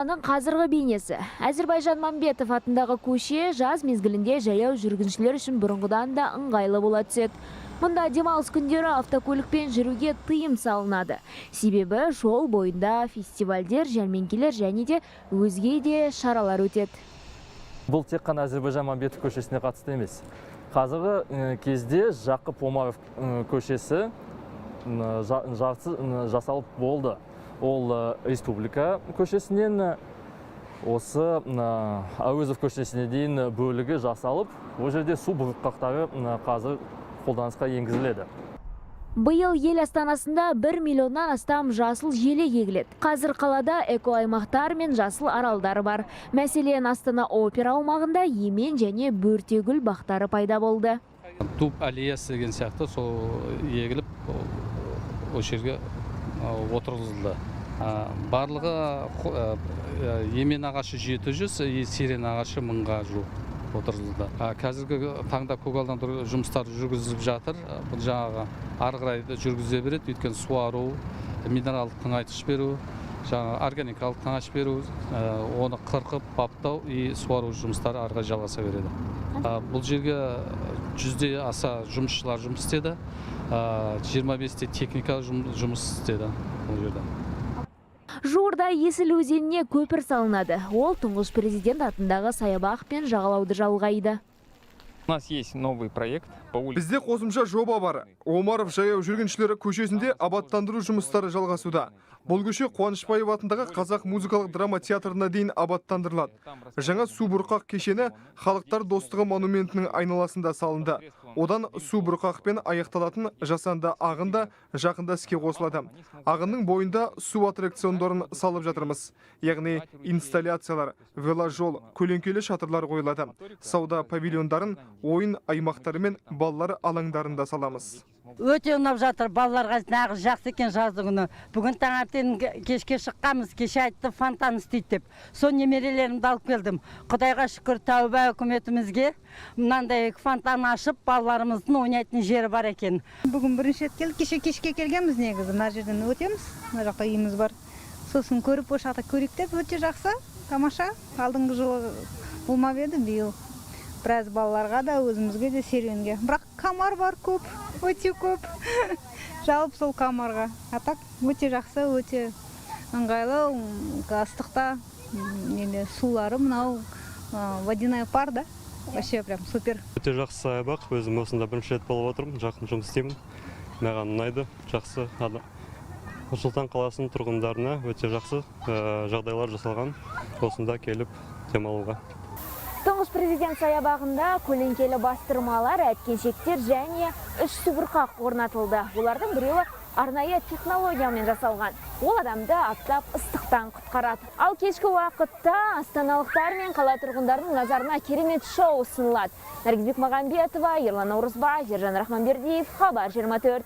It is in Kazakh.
Қазіргі бейнесі. Әзірбайжан Мамбетов атындағы көше жаз мезгілінде жаяу жүргіншілер үшін бұрынғыдан да ыңғайлы бола түседі. Мұнда демалыс күндері автокөлікпен жүруге тыйым салынады. Себебі жол бойында фестивальдер, жәрмеңкелер және де өзге де шаралар өтеді. Бұл тек қана Әзірбайжан Мамбетов көшесіне қатысты емес. Қазіргі кезде Жақып Омаров көшесі жасалып болды. Ол республика көшесінен осы Әуезов көшесіне дейін бөлігі жасалып, ол жерде су бұғықтақтары қазір қолданысқа енгізіледі. Биыл ел астанасында 1 миллионнан астам жасыл желек егіледі. Қазір қалада эко-аймақтар мен жасыл аралдары бар. Мәселен, Астана опера аумағында емен және бөртегүл бақтары пайда болды. Туп аллеясы деген сияқты сол егіліп, ол жерге отырғызылды. Барлығы емен ағашы 700, сирен ағашы 1000-ға жуық отырғызылды. Қазіргі таңда көгалдандыру жұмыстары жүргізіліп жатыр. Бұл жаңағы ары қарай жүргізе береді, өйткені суару, минералдық тыңайтқыш беру, органикалық тыңайтқыш беру, оны қырқып, баптау и суару жұмыстары ары қарай жалғаса береді. Бұл жерге 100-де аса жұмысшылар жұмыс істеді, 25-те техника жұмыс істеді бұл жерде. Жуырда Есіл өзеніне көпір салынады. Ол тұңғыш президент атындағы саябақ пен жағалауды жалғайды. У нас есть новый проект по улице. Бізде қосымша жоба бар. Омаров жаяу жүргіншілері көшесінде абаттандыру жұмыстары жалғасуда. Бұл көше Қуанышбаев атындағы Қазақ музыкалық драма театрына дейін абаттандырылады. Жаңа су бұрқақ кешені халықтар достығы монументінің айналасында салынды. Одан су бұрқақпен аяқталатын жасанды ағын да жақында іске қосылады. Ағынның бойында су аттракциондарын салып жатырмыз. Яғни инсталляциялар, веложол, көлеңкелі шатырлар қойылады. Сауда павильондарын, ойын аймақтары мен балалар алаңдарында саламыз. Өте ұнап жатыр, балаларға нағыз жақсы екен жазды күні. Бүгін таңертең кешке шыққанбыз, кеше айтты фонтан істейді деп. Сол немерелерімді алып келдім. Құдайға шүкір, тәуба үкіметімізге мынандай фонтан ашып, балаларымыздың ойнайтын жері бар екен. Бүгін бірінші рет келдік, кешке келгенбіз негізі. Мына жерден өтеміз, мына жақта үйіміз бар. Сосын көріп, осы жақта көрейік деп, өте жақсы, тамаша. Алдыңғы жылы болмап еді, биыл. Біраз балаларға да, өзімізге де серуенге. Бірақ камар бар көп, өте көп. Жалып сол камарға. Атак өте жақсы, өте ыңғайлы, ыстықта сулары мынау водяной пар да. Вообще прям супер. Өте жақсы саябақ, өзім осында бірінші рет болып отырмын, жақын жұмыс істеймін. Маған ұнайды, жақсы адам. Нұр-Сұлтан қаласының тұрғындарына өте жақсы жағдайлар жасалған, осында келіп демалуға. Тұңғыш президент саябағында көлеңкелі бастырмалар, әткеншектер және 3 субұрқақ орнатылды. Олардың біреуі арнайы технологиямен жасалған. Ол адамды аптап ыстықтан құтқарады. Ал кешкі уақытта астаналықтар мен қала тұрғындарының назарына керемет шоу ұсынылады. Наргизбек Мағамбетова, Ерлан Наурызбай, Ержан Рахманбердиев, Хабар 24.